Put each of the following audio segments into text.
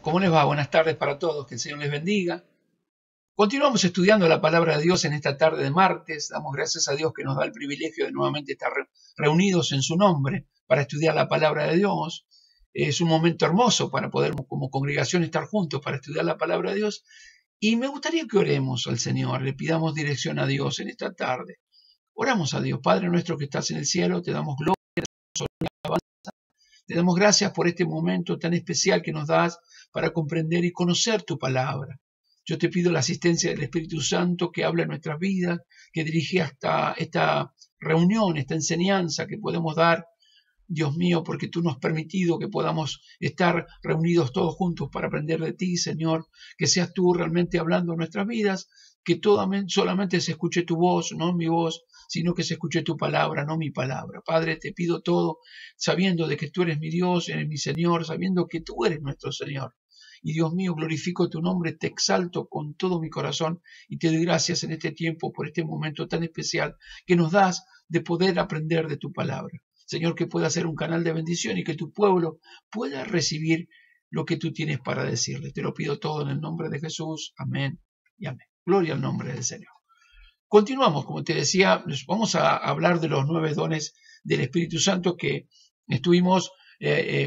¿Cómo les va? Buenas tardes para todos, que el Señor les bendiga. Continuamos estudiando la palabra de Dios en esta tarde de martes. Damos gracias a Dios que nos da el privilegio de nuevamente estar reunidos en su nombre para estudiar la palabra de Dios. Es un momento hermoso para poder como congregación estar juntos para estudiar la palabra de Dios. Y me gustaría que oremos al Señor, le pidamos dirección a Dios en esta tarde. Oramos a Dios. Padre nuestro que estás en el cielo, te damos gloria, te damos gracias por este momento tan especial que nos das para comprender y conocer tu palabra. Yo te pido la asistencia del Espíritu Santo que habla en nuestras vidas, que dirige hasta esta reunión, esta enseñanza que podemos dar, Dios mío, porque tú nos has permitido que podamos estar reunidos todos juntos para aprender de ti, Señor, que seas tú realmente hablando en nuestras vidas, que solamente se escuche tu voz, no mi voz, sino que se escuche tu palabra, no mi palabra. Padre, te pido todo, sabiendo de que tú eres mi Dios, eres mi Señor, sabiendo que tú eres nuestro Señor. Y Dios mío, glorifico tu nombre, te exalto con todo mi corazón y te doy gracias en este tiempo por este momento tan especial que nos das de poder aprender de tu palabra. Señor, que pueda ser un canal de bendición y que tu pueblo pueda recibir lo que tú tienes para decirle. Te lo pido todo en el nombre de Jesús. Amén y amén. Gloria al nombre del Señor. Continuamos, como te decía, vamos a hablar de los 9 dones del Espíritu Santo que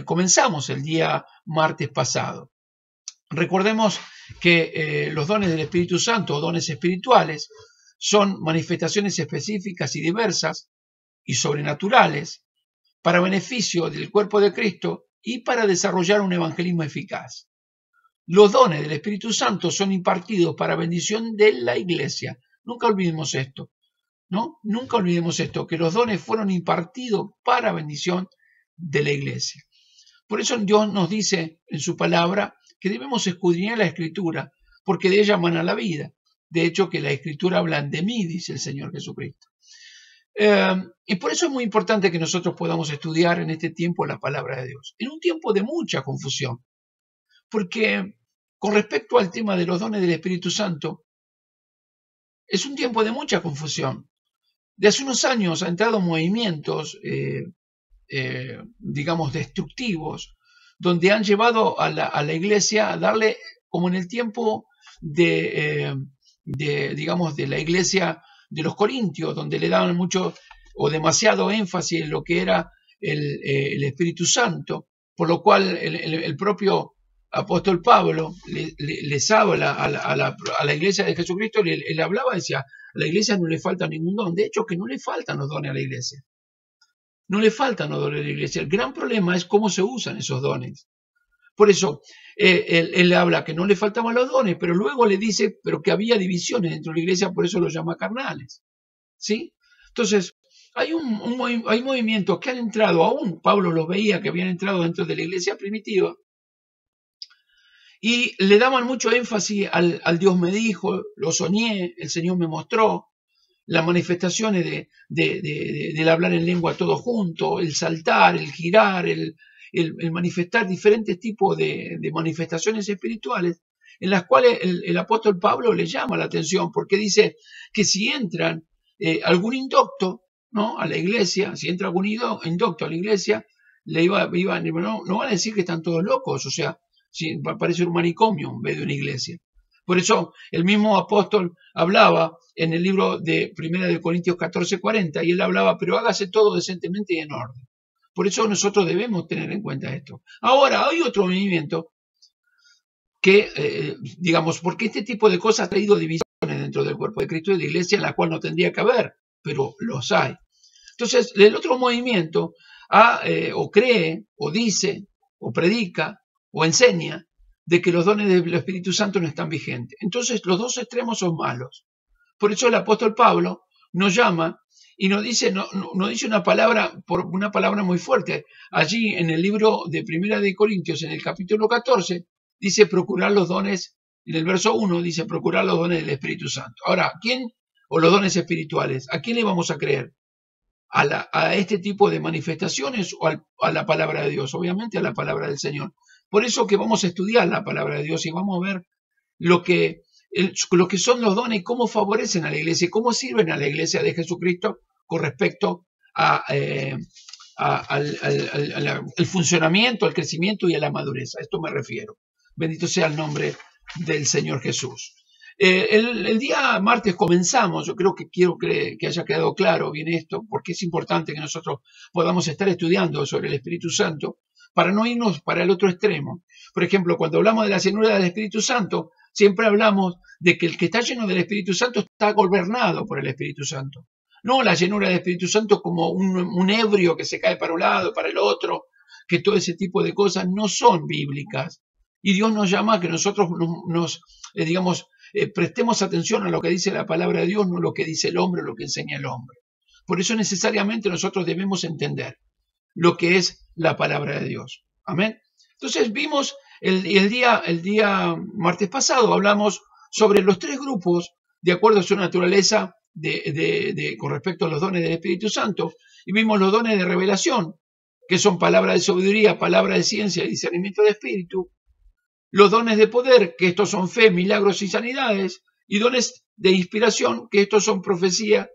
comenzamos el día martes pasado. Recordemos que los dones del Espíritu Santo, o dones espirituales, son manifestaciones específicas y diversas y sobrenaturales para beneficio del cuerpo de Cristo y para desarrollar un evangelismo eficaz. Los dones del Espíritu Santo son impartidos para bendición de la iglesia. Nunca olvidemos esto, ¿no? Nunca olvidemos esto, que los dones fueron impartidos para bendición de la iglesia. Por eso Dios nos dice en su palabra que debemos escudriñar la Escritura, porque de ella mana la vida. De hecho, que la Escritura habla de mí, dice el Señor Jesucristo. Y por eso es muy importante que nosotros podamos estudiar en este tiempo la palabra de Dios. En un tiempo de mucha confusión, porque con respecto al tema de los dones del Espíritu Santo, es un tiempo de mucha confusión. De hace unos años han entrado movimientos, digamos, destructivos, donde han llevado a la iglesia a darle, como en el tiempo digamos, de la iglesia de los Corintios, donde le daban mucho o demasiado énfasis en lo que era el Espíritu Santo, por lo cual el propio apóstol Pablo les habla a la iglesia de Jesucristo, le hablaba, decía, a la iglesia no le falta ningún don. De hecho, que no le faltan los dones a la iglesia. No le faltan los dones a la iglesia. El gran problema es cómo se usan esos dones. Por eso, él habla que no le faltaban los dones, pero luego le dice, pero que había divisiones dentro de la iglesia, por eso los llama carnales. ¿Sí? Entonces, hay movimientos que han entrado, aún Pablo los veía, que habían entrado dentro de la iglesia primitiva, y le daban mucho énfasis al Dios me dijo, lo soñé, el Señor me mostró, las manifestaciones del hablar en lengua todo junto, el saltar, el girar, el manifestar diferentes tipos de manifestaciones espirituales, en las cuales el apóstol Pablo le llama la atención, porque dice que si entran algún indocto, ¿no?, a la iglesia, si entra algún indocto a la iglesia, no van a decir que están todos locos, o sea, parece un manicomio en vez de una iglesia. Por eso el mismo apóstol hablaba en el libro de 1 Corintios 14:40, y él hablaba, pero hágase todo decentemente y en orden. Por eso nosotros debemos tener en cuenta esto. Ahora, hay otro movimiento que, digamos, porque este tipo de cosas ha traído divisiones dentro del cuerpo de Cristo y de la iglesia, en la cual no tendría que haber, pero los hay. Entonces, el otro movimiento o cree, o dice, o predica, o enseña de que los dones del Espíritu Santo no están vigentes. Entonces, los dos extremos son malos. Por eso el apóstol Pablo nos llama y nos dice una palabra muy fuerte. Allí en el libro de 1 Corintios, en el capítulo 14, dice procurar los dones, en el verso 1 dice procurar los dones del Espíritu Santo. Ahora, o los dones espirituales, ¿a quién le vamos a creer? ¿A este tipo de manifestaciones o a la palabra de Dios? Obviamente a la palabra del Señor. Por eso que vamos a estudiar la palabra de Dios y vamos a ver lo que son los dones y cómo favorecen a la iglesia y cómo sirven a la iglesia de Jesucristo con respecto al funcionamiento, al crecimiento y a la madurez. A esto me refiero. Bendito sea el nombre del Señor Jesús. El día martes comenzamos, yo creo que quiero que haya quedado claro bien esto, porque es importante que nosotros podamos estar estudiando sobre el Espíritu Santo para no irnos para el otro extremo. Por ejemplo, cuando hablamos de la llenura del Espíritu Santo, siempre hablamos de que el que está lleno del Espíritu Santo está gobernado por el Espíritu Santo. No la llenura del Espíritu Santo como un ebrio que se cae para un lado, para el otro, que todo ese tipo de cosas no son bíblicas. Y Dios nos llama a que nosotros prestemos atención a lo que dice la palabra de Dios, no lo que dice el hombre o lo que enseña el hombre. Por eso necesariamente nosotros debemos entender lo que es la palabra de Dios. Amén. Entonces vimos el día martes pasado, hablamos sobre los tres grupos de acuerdo a su naturaleza con respecto a los dones del Espíritu Santo, y vimos los dones de revelación, que son palabra de sabiduría, palabra de ciencia y discernimiento de espíritu, los dones de poder, que estos son fe, milagros y sanidades, y dones de inspiración, que estos son profecía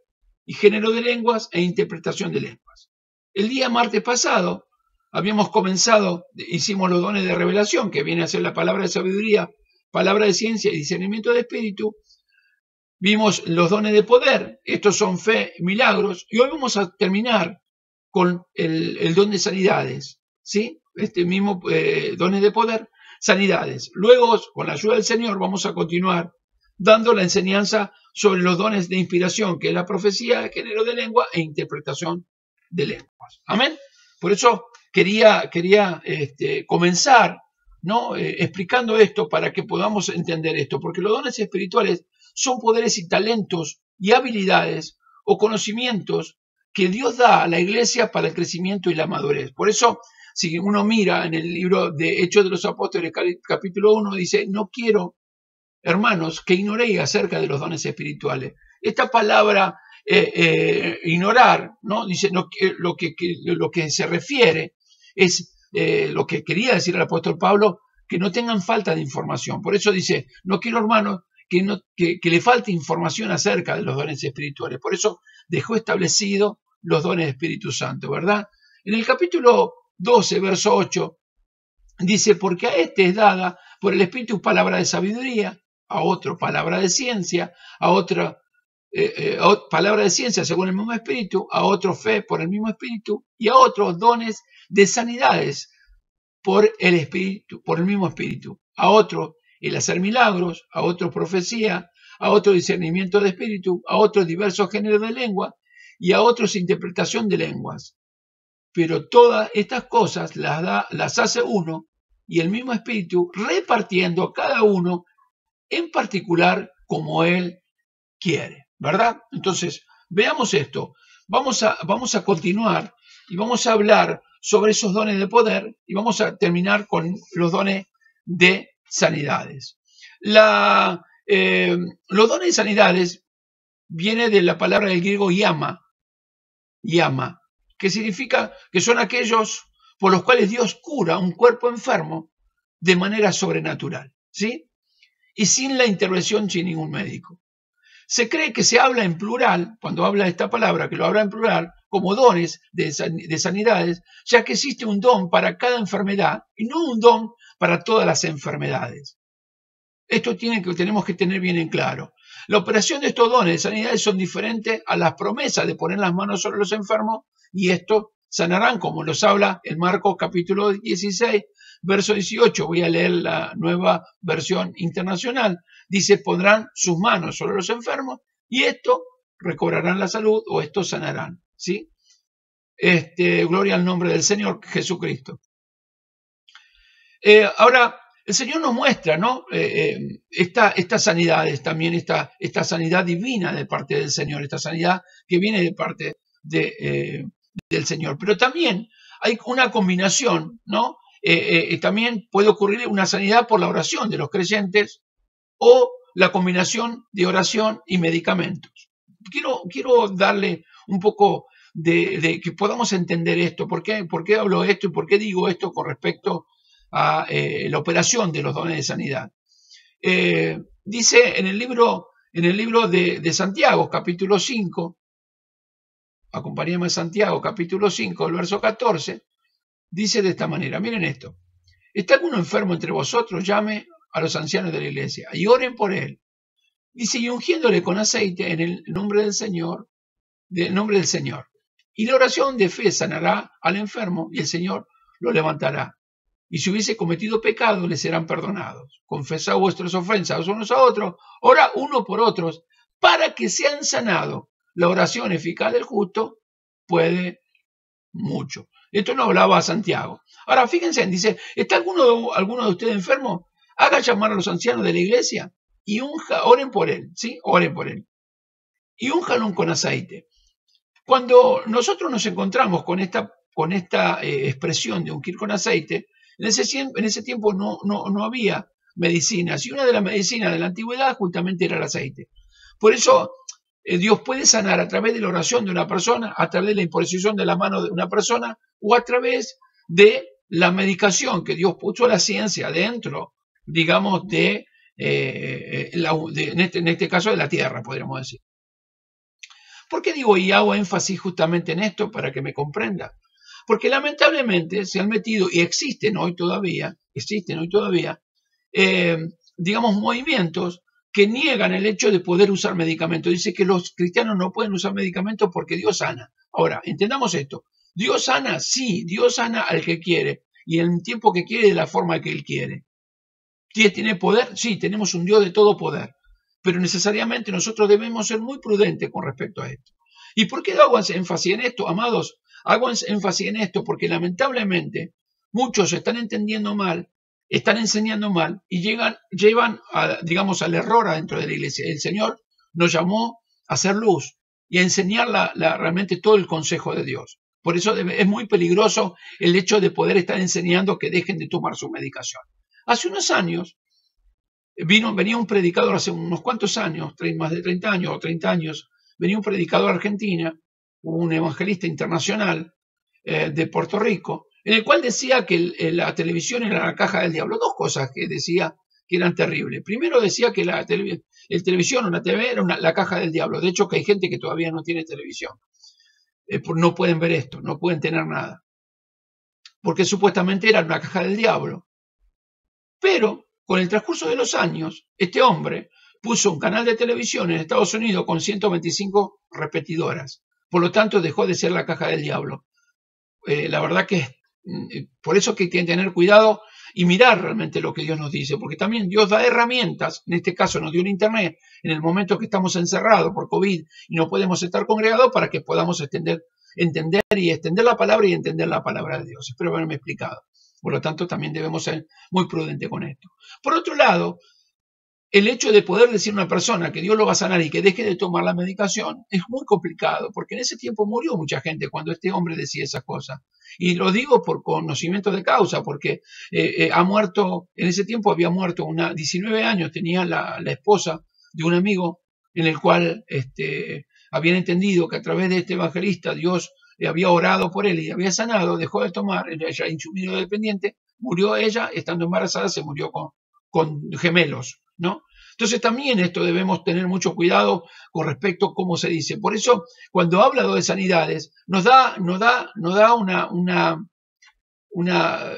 y género de lenguas e interpretación de lenguas. El día martes pasado habíamos comenzado, hicimos los dones de revelación, que viene a ser la palabra de sabiduría, palabra de ciencia y discernimiento de espíritu. Vimos los dones de poder, estos son fe, milagros, y hoy vamos a terminar con el don de sanidades, ¿sí? Este mismo dones de poder, sanidades. Luego, con la ayuda del Señor, vamos a continuar dando la enseñanza sobre los dones de inspiración, que es la profecía, género de lengua e interpretación de lenguas. Amén. Por eso quería comenzar, ¿no? Explicando esto para que podamos entender esto, porque los dones espirituales son poderes y talentos y habilidades o conocimientos que Dios da a la iglesia para el crecimiento y la madurez. Por eso, si uno mira en el libro de Hechos de los Apóstoles, capítulo 1, dice, no quiero, hermanos, que ignoréis acerca de los dones espirituales. Esta palabra ignorar, ¿no? Dice, no, lo que se refiere es lo que quería decir el apóstol Pablo, que no tengan falta de información. Por eso dice, no quiero, hermanos, que le falte información acerca de los dones espirituales. Por eso dejó establecido los dones de Espíritu Santo, ¿verdad? En el capítulo 12, verso 8, dice, porque a este es dada por el Espíritu palabra de sabiduría, a otro palabra de ciencia, a otra palabra de ciencia según el mismo Espíritu, a otro fe por el mismo Espíritu, y a otros dones de sanidades por el Espíritu, por el mismo Espíritu, a otro el hacer milagros, a otro profecía, a otro discernimiento de espíritu, a otros diversos géneros de lengua y a otros interpretación de lenguas. Pero todas estas cosas las hace uno y el mismo Espíritu, repartiendo a cada uno en particular como Él quiere, ¿verdad? Entonces, veamos esto. Vamos a continuar y vamos a hablar sobre esos dones de poder y vamos a terminar con los dones de sanidades. Los dones de sanidades viene de la palabra del griego yama, que significa que son aquellos por los cuales Dios cura un cuerpo enfermo de manera sobrenatural, ¿sí? Y sin la intervención sin ningún médico. Se cree que se habla en plural, cuando habla esta palabra, que lo habla en plural, como dones de sanidades, ya que existe un don para cada enfermedad y no un don para todas las enfermedades. Esto tenemos que tener bien en claro. La operación de estos dones de sanidades son diferentes a las promesas de poner las manos sobre los enfermos y estos sanarán, como nos habla en Marcos capítulo 16, verso 18. Voy a leer la nueva versión internacional. Dice, pondrán sus manos sobre los enfermos y estos recobrarán la salud o estos sanarán, ¿sí? Gloria al nombre del Señor Jesucristo. Ahora, el Señor nos muestra, ¿no? Estas sanidades, también esta sanidad divina de parte del Señor, esta sanidad que viene de parte del Señor. Pero también hay una combinación, ¿no? También puede ocurrir una sanidad por la oración de los creyentes o la combinación de oración y medicamentos. Quiero darle un poco de que podamos entender esto. ¿Por qué hablo esto y por qué digo esto con respecto a la operación de los dones de sanidad? Dice en el libro de Santiago, capítulo 5, acompáñame a Santiago, capítulo 5, el verso 14, dice de esta manera, miren esto, ¿Está alguno enfermo entre vosotros? Llame a los ancianos de la iglesia y oren por él. Dice, y ungiéndole con aceite en el nombre del Señor, Y la oración de fe sanará al enfermo y el Señor lo levantará. Y si hubiese cometido pecado, le serán perdonados. Confesad vuestras ofensas unos a otros, ora uno por otros, para que sean sanados. La oración eficaz del justo puede mucho. Esto no hablaba Santiago. Ahora, fíjense, dice, ¿está alguno de ustedes enfermo? Haga llamar a los ancianos de la iglesia y oren por él, ¿sí? Oren por él. Y únjalo con aceite. Cuando nosotros nos encontramos con esta expresión de ungir con aceite, en ese tiempo no había medicinas, y una de las medicinas de la antigüedad justamente era el aceite. Por eso Dios puede sanar a través de la oración de una persona, a través de la imposición de la mano de una persona, o a través de la medicación que Dios puso a la ciencia dentro, digamos, en este caso de la tierra, podríamos decir. ¿Por qué digo y hago énfasis justamente en esto para que me comprenda? Porque lamentablemente se han metido, y existen hoy todavía, digamos, movimientos que niegan el hecho de poder usar medicamentos. Dice que los cristianos no pueden usar medicamentos porque Dios sana. Ahora, entendamos esto. ¿Dios sana? Sí, Dios sana al que quiere, y en el tiempo que quiere, de la forma que Él quiere. ¿Dios tiene poder? Sí, tenemos un Dios de todo poder. Pero necesariamente nosotros debemos ser muy prudentes con respecto a esto. ¿Y por qué hago énfasis en esto, amados? Hago énfasis en esto porque lamentablemente muchos están entendiendo mal, están enseñando mal y llevan digamos, al error adentro de la iglesia. El Señor nos llamó a hacer luz y a enseñar realmente todo el consejo de Dios. Por eso es muy peligroso el hecho de poder estar enseñando que dejen de tomar su medicación. Hace unos años venía un predicador, hace unos cuantos años, más de 30 años o 30 años, venía un predicador a Argentina, un evangelista internacional de Puerto Rico, en el cual decía que la televisión era la caja del diablo. Dos cosas que decía que eran terribles. Primero decía que el televisión o la TV era la caja del diablo. De hecho, que hay gente que todavía no tiene televisión. No pueden ver esto, no pueden tener nada. Porque supuestamente era una caja del diablo. Pero con el transcurso de los años, este hombre puso un canal de televisión en Estados Unidos con 125 repetidoras. Por lo tanto, dejó de ser la caja del diablo. La verdad que por eso que hay que tener cuidado y mirar realmente lo que Dios nos dice, porque también Dios da herramientas, en este caso nos dio un internet en el momento que estamos encerrados por COVID y no podemos estar congregados para que podamos entender la palabra y entender la palabra de Dios. Espero haberme explicado. Por lo tanto, también debemos ser muy prudentes con esto. Por otro lado, el hecho de poder decir a una persona que Dios lo va a sanar y que deje de tomar la medicación es muy complicado, porque en ese tiempo murió mucha gente cuando este hombre decía esas cosas. Y lo digo por conocimiento de causa, porque ha muerto, en ese tiempo había muerto 19 años, tenía la esposa de un amigo en el cual habían entendido que a través de este evangelista Dios había orado por él y había sanado, dejó de tomar, ella insumido dependiente, murió ella, estando embarazada se murió con gemelos, ¿no? Entonces también esto debemos tener mucho cuidado con respecto a cómo se dice. Por eso, cuando habla de sanidades, nos da una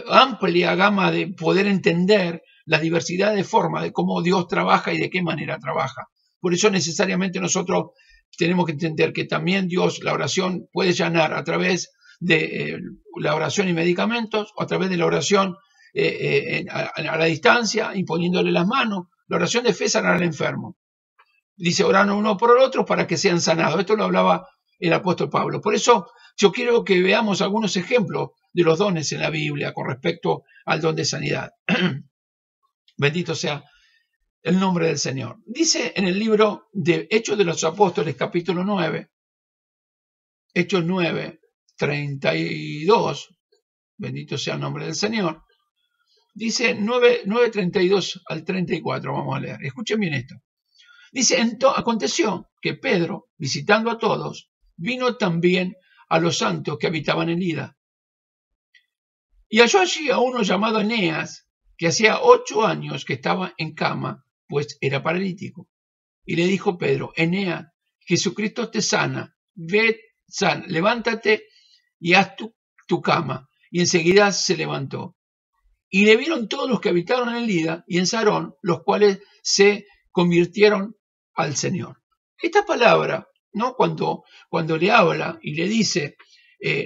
amplia gama de poder entender la diversidad de formas de cómo Dios trabaja y de qué manera trabaja. Por eso necesariamente nosotros tenemos que entender que también Dios, la oración puede sanar a través de la oración y medicamentos, o a través de la oración a la distancia, imponiéndole las manos. La oración de fe sanará al enfermo. Dice, orar uno por el otro para que sean sanados. Esto lo hablaba el apóstol Pablo. Por eso yo quiero que veamos algunos ejemplos de los dones en la Biblia con respecto al don de sanidad. Bendito sea el nombre del Señor. Dice en el libro de Hechos de los Apóstoles, capítulo 9, Hechos 9, 32, bendito sea el nombre del Señor. Dice 9:32 al 34, vamos a leer. Escuchen bien esto. Dice, aconteció que Pedro, visitando a todos, vino también a los santos que habitaban en Lida. Y halló allí a uno llamado Eneas, que hacía 8 años que estaba en cama, pues era paralítico. Y le dijo Pedro, Eneas, Jesucristo te sana, levántate y haz tu cama. Y enseguida se levantó. y le vieron todos los que habitaron en Lida y en Sarón, los cuales se convirtieron al Señor. Esta palabra, ¿no? Cuando le habla y le dice,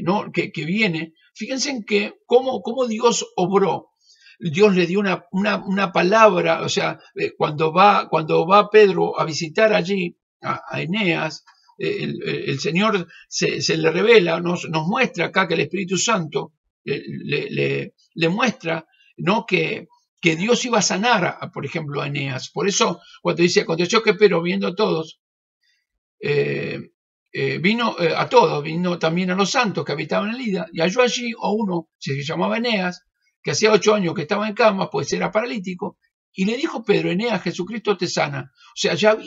¿no? que viene, fíjense en que cómo Dios obró. Dios le dio una palabra, o sea, cuando va Pedro a visitar allí a Eneas, el Señor se le revela, nos muestra acá que el Espíritu Santo le muestra, ¿no? que Dios iba a sanar, por ejemplo, a Eneas. Por eso, cuando dice, aconteció que Pedro, viendo a todos, vino a todos, vino también a los santos que habitaban en Lida, y halló allí a uno, se llamaba Eneas, que hacía 8 años que estaba en cama, pues era paralítico, y le dijo Pedro, Eneas, Jesucristo te sana. O sea, ya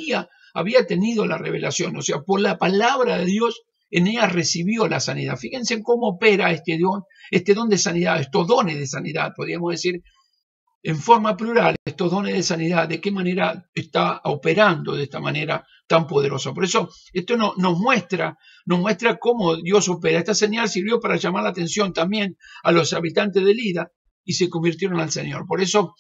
había tenido la revelación, o sea, por la palabra de Dios, Eneas recibió la sanidad. Fíjense cómo opera este don de sanidad, estos dones de sanidad, podríamos decir, en forma plural, estos dones de sanidad, de qué manera está operando de esta manera tan poderosa. Por eso esto nos muestra cómo Dios opera. Esta señal sirvió para llamar la atención también a los habitantes de Lida y se convirtieron al Señor. Por eso,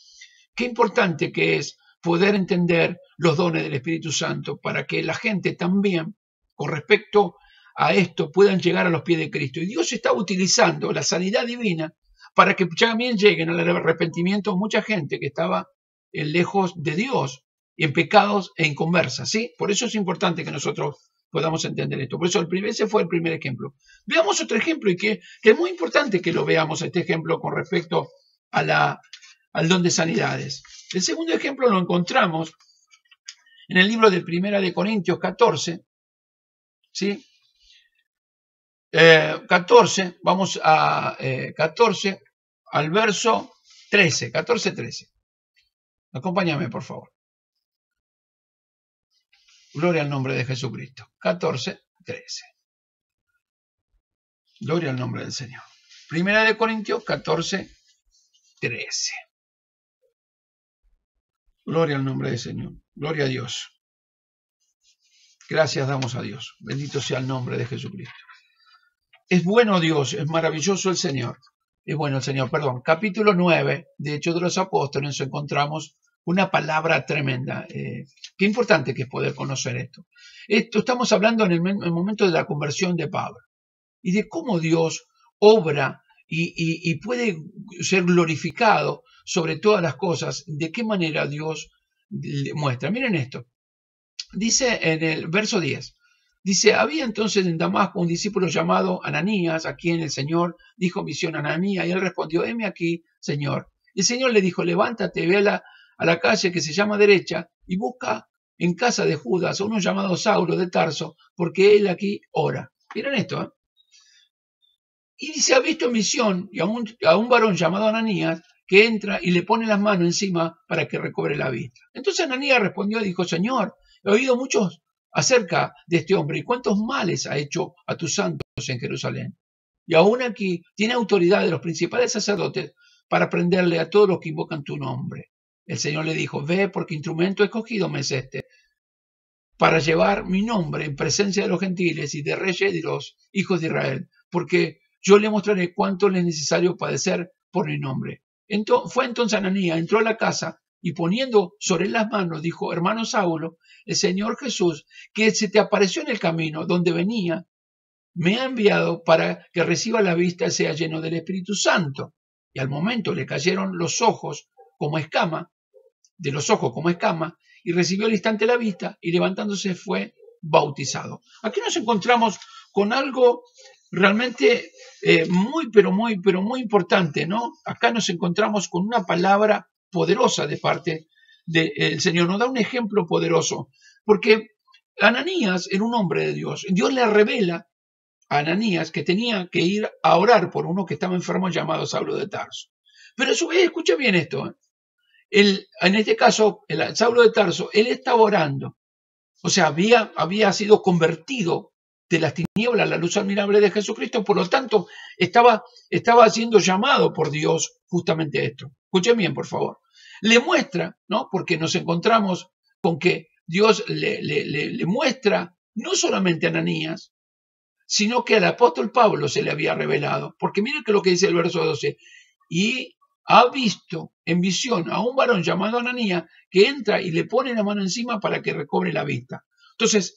qué importante que es poder entender los dones del Espíritu Santo para que la gente también, con respecto a esto, puedan llegar a los pies de Cristo. Y Dios está utilizando la sanidad divina para que también lleguen al arrepentimiento mucha gente que estaba lejos de Dios, en pecados e inconversas, ¿sí? Por eso es importante que nosotros podamos entender esto. Por eso ese fue el primer ejemplo. Veamos otro ejemplo, y que es muy importante que lo veamos, este ejemplo, con respecto al don de sanidades. El segundo ejemplo lo encontramos en el libro de Primera de Corintios 14, ¿sí? 14, vamos a 14 al verso 13, 14-13. Acompáñame, por favor. Gloria al nombre de Jesucristo. 14-13. Gloria al nombre del Señor. Primera de Corintios 14-13. Gloria al nombre del Señor. Gloria a Dios. Gracias damos a Dios. Bendito sea el nombre de Jesucristo. Es bueno Dios, es maravilloso el Señor. Es bueno el Señor, perdón. Capítulo 9 de Hechos de los Apóstoles nos encontramos una palabra tremenda. Qué importante que es poder conocer esto. Estamos hablando en el momento de la conversión de Pablo y de cómo Dios obra y puede ser glorificado sobre todas las cosas. De qué manera Dios muestra. Miren esto. Dice en el verso 10. Dice, había entonces en Damasco un discípulo llamado Ananías, a quien el Señor dijo misión a Ananías, y él respondió, heme aquí, Señor. Y el Señor le dijo, levántate, ve a la calle que se llama Derecha, y busca en casa de Judas a uno llamado Saulo de Tarso, porque él aquí ora. Miren esto, ¿eh? Y dice, ha visto misión y a un varón llamado Ananías, que entra y le pone las manos encima para que recobre la vista. Entonces Ananías respondió y dijo, Señor, he oído muchos acerca de este hombre y cuántos males ha hecho a tus santos en Jerusalén. Y aún aquí tiene autoridad de los principales sacerdotes para prenderle a todos los que invocan tu nombre. El Señor le dijo, ve, porque instrumento escogido me es este, para llevar mi nombre en presencia de los gentiles y de reyes y de los hijos de Israel, porque yo le mostraré cuánto le es necesario padecer por mi nombre. Fue entonces Ananías, entró a la casa y poniendo sobre las manos, dijo, hermano Saulo, el Señor Jesús, que se te apareció en el camino donde venía, me ha enviado para que reciba la vista y sea lleno del Espíritu Santo. Y al momento le cayeron los ojos como escama, de los ojos como escama, y recibió al instante la vista y levantándose fue bautizado. Aquí nos encontramos con algo realmente muy importante, ¿no? Acá nos encontramos con una palabra poderosa de parte del Señor. Nos da un ejemplo poderoso, porque Ananías era un hombre de Dios. Dios le revela a Ananías que tenía que ir a orar por uno que estaba enfermo llamado Saulo de Tarso. Pero a su vez, escucha bien esto, ¿eh? En este caso, el Saulo de Tarso, él estaba orando. O sea, había sido convertido de las tinieblas a la luz admirable de Jesucristo, por lo tanto, estaba siendo llamado por Dios justamente a esto. Escuchen bien, por favor. Le muestra, ¿no? Porque nos encontramos con que Dios le muestra no solamente a Ananías, sino que al apóstol Pablo se le había revelado. Porque miren que lo que dice el verso 12. Y ha visto en visión a un varón llamado Ananías que entra y le pone la mano encima para que recobre la vista. Entonces,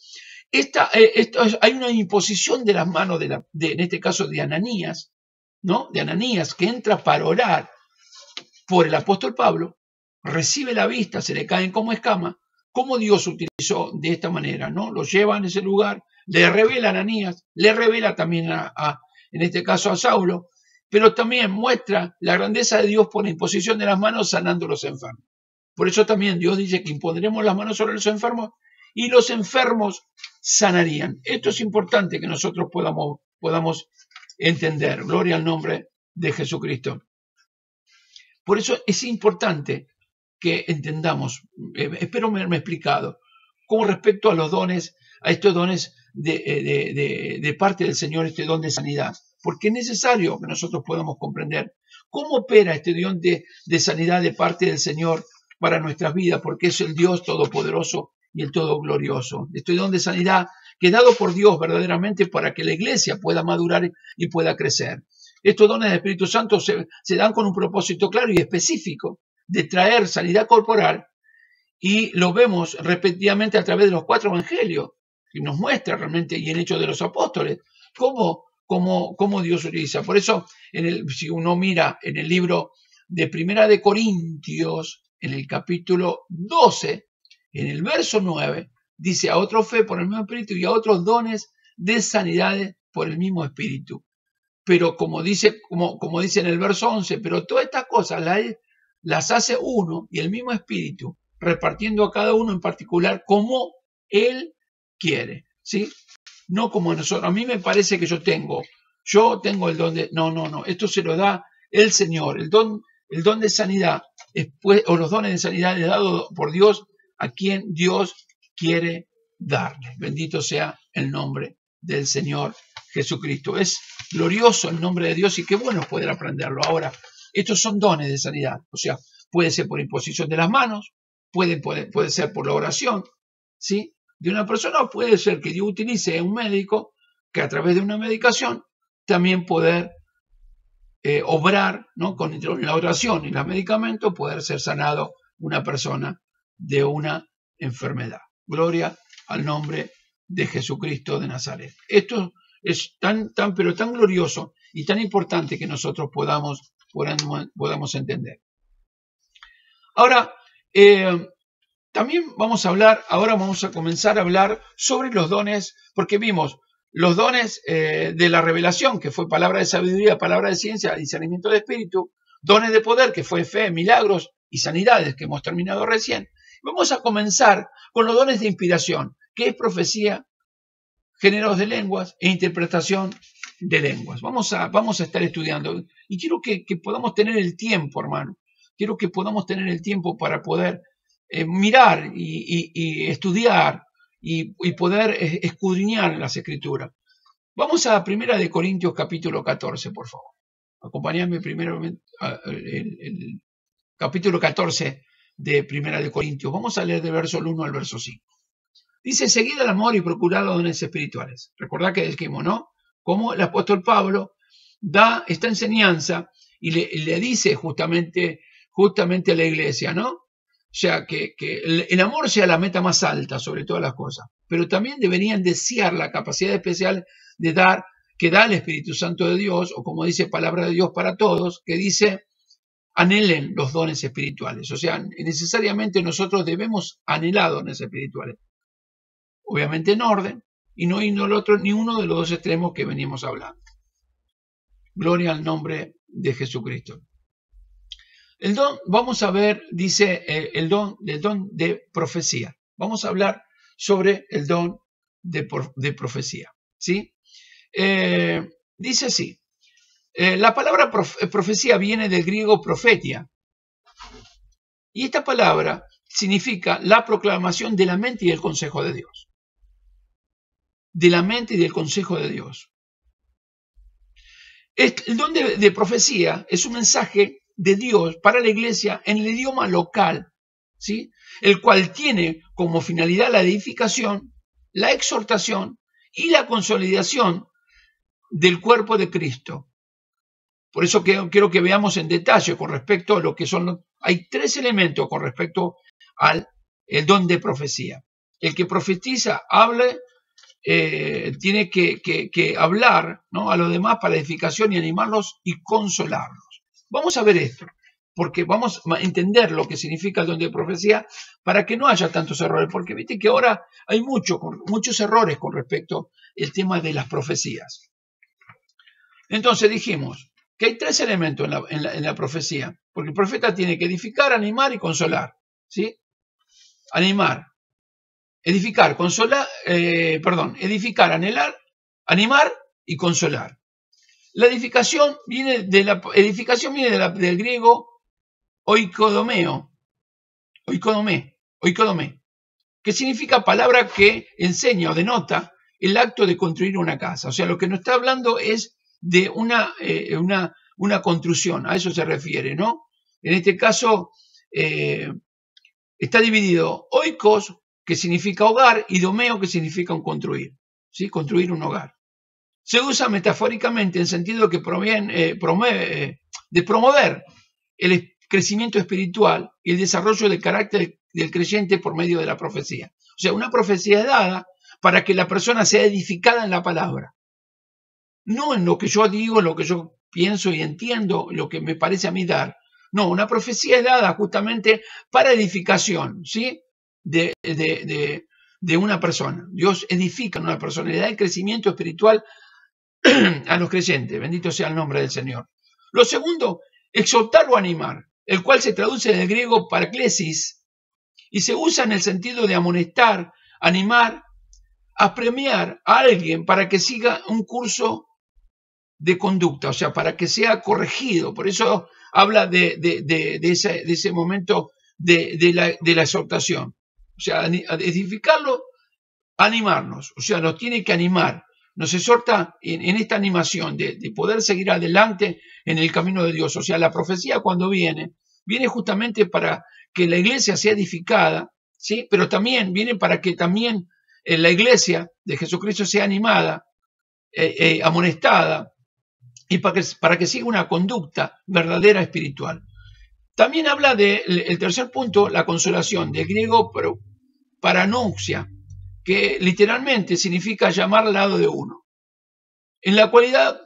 hay una imposición de las manos, en este caso de Ananías, ¿no? De Ananías, que entra para orar por el apóstol Pablo, recibe la vista, se le caen como escamas. ¿Cómo Dios utilizó de esta manera, ¿no? Lo lleva en ese lugar, le revela a Ananías, le revela también en este caso a Saulo, pero también muestra la grandeza de Dios por la imposición de las manos sanando a los enfermos. Por eso también Dios dice que impondremos las manos sobre los enfermos y los enfermos sanarían. Esto es importante que nosotros podamos entender. Gloria al nombre de Jesucristo. Por eso es importante que entendamos, espero me he explicado, con respecto a los dones, a estos dones de parte del Señor, este don de sanidad, porque es necesario que nosotros podamos comprender cómo opera este don de sanidad de parte del Señor para nuestras vidas, porque es el Dios todopoderoso y el todo glorioso. Este don de sanidad que es dado por Dios verdaderamente para que la iglesia pueda madurar y pueda crecer. Estos dones del Espíritu Santo se dan con un propósito claro y específico de traer sanidad corporal, y lo vemos repetidamente a través de los 4 evangelios, que nos muestra realmente, y en Hechos de los Apóstoles, cómo Dios utiliza. Por eso, si uno mira en el libro de Primera de Corintios, en el capítulo 12, en el verso 9, dice: a otro fe por el mismo Espíritu y a otros dones de sanidades por el mismo Espíritu. Pero como dice en el verso 11, pero todas estas cosas las hace uno y el mismo Espíritu, repartiendo a cada uno en particular como Él quiere, ¿sí? No como nosotros. A mí me parece que yo tengo el don de... No. Esto se lo da el Señor. El don de sanidad, o los dones de sanidad es dado por Dios a quien Dios quiere darle. Bendito sea el nombre del Señor Jesucristo. Es glorioso el nombre de Dios y qué bueno poder aprenderlo. Ahora, estos son dones de sanidad. O sea, puede ser por imposición de las manos, puede ser por la oración, ¿sí? De una persona, puede ser que Dios utilice a un médico que a través de una medicación también poder obrar, ¿no? Con la oración y los medicamentos, poder ser sanado una persona de una enfermedad. Gloria al nombre de Jesucristo de Nazaret. Esto es pero tan glorioso y tan importante que nosotros podamos entender. Ahora, también vamos a comenzar a hablar sobre los dones, porque vimos los dones de la revelación, que fue palabra de sabiduría, palabra de ciencia, discernimiento de espíritu, dones de poder, que fue fe, milagros y sanidades, que hemos terminado recién. Vamos a comenzar con los dones de inspiración, que es profecía, géneros de lenguas e interpretación de lenguas. Vamos a estar estudiando, y quiero que podamos tener el tiempo, hermano. Quiero que podamos tener el tiempo para poder mirar y estudiar y poder escudriñar las Escrituras. Vamos a 1 de Corintios capítulo 14, por favor. Acompáñame primero el capítulo 14 de 1 de Corintios. Vamos a leer del verso 1 al verso 5. Dice: seguid el amor y procurad los dones espirituales. Recordad que dijimos, ¿no? Cómo el apóstol Pablo da esta enseñanza y le dice justamente a la iglesia, ¿no? O sea, que el amor sea la meta más alta sobre todas las cosas, pero también deberían desear la capacidad especial de dar, que da el Espíritu Santo de Dios, o como dice Palabra de Dios para Todos, que dice: anhelen los dones espirituales. O sea, necesariamente nosotros debemos anhelar dones espirituales, obviamente en orden, y no ni uno de los dos extremos que venimos hablando. Gloria al nombre de Jesucristo. El don, vamos a ver, dice el don de profecía. Vamos a hablar sobre el don de profecía, ¿sí? Dice así: la palabra profecía viene del griego profetia, y esta palabra significa la proclamación de la mente y del consejo de Dios. De la mente y del consejo de Dios. El don de profecía es un mensaje de Dios para la iglesia en el idioma local, ¿sí? El cual tiene como finalidad la edificación, la exhortación y la consolidación del cuerpo de Cristo. Por eso quiero que veamos en detalle con respecto a lo que son. Hay 3 elementos con respecto al el don de profecía. El que profetiza, hable, tiene que hablar, ¿no?, a los demás para edificación y animarlos y consolarlos. Vamos a ver esto, porque vamos a entender lo que significa el don de profecía para que no haya tantos errores, porque viste que ahora hay muchos errores con respecto al tema de las profecías. Entonces dijimos que hay 3 elementos en la profecía, porque el profeta tiene que edificar, animar y consolar, ¿sí? Animar, edificar, consolar, edificar, anhelar, animar y consolar. La edificación viene del griego oikodomé, que significa palabra que enseña o denota el acto de construir una casa. O sea, lo que nos está hablando es de una construcción, a eso se refiere, ¿no? En este caso está dividido oikos, que significa hogar, y domeo, que significa construir, ¿sí? Construir un hogar. Se usa metafóricamente en sentido que de promover el crecimiento espiritual y el desarrollo del carácter del creyente por medio de la profecía. O sea, una profecía es dada para que la persona sea edificada en la palabra. No en lo que yo digo, en lo que yo pienso y entiendo, lo que me parece a mí dar. No, una profecía es dada justamente para edificación, ¿sí? De una persona. Dios edifica a una persona, le da el crecimiento espiritual a los creyentes. Bendito sea el nombre del Señor. Lo segundo, exhortar o animar, el cual se traduce del griego paraklesis y se usa en el sentido de amonestar, animar, apremiar a alguien para que siga un curso de conducta, o sea, para que sea corregido. Por eso habla de ese momento de la exhortación. O sea, edificarlo, animarnos, o sea, nos tiene que animar. Nos exhorta en esta animación de poder seguir adelante en el camino de Dios. O sea, la profecía cuando viene justamente para que la iglesia sea edificada, ¿sí? Pero también viene para que también la iglesia de Jesucristo sea animada, amonestada, y para que siga una conducta verdadera espiritual. También habla del tercer punto, la consolación, del griego paranousia, que literalmente significa llamar al lado de uno. En la cualidad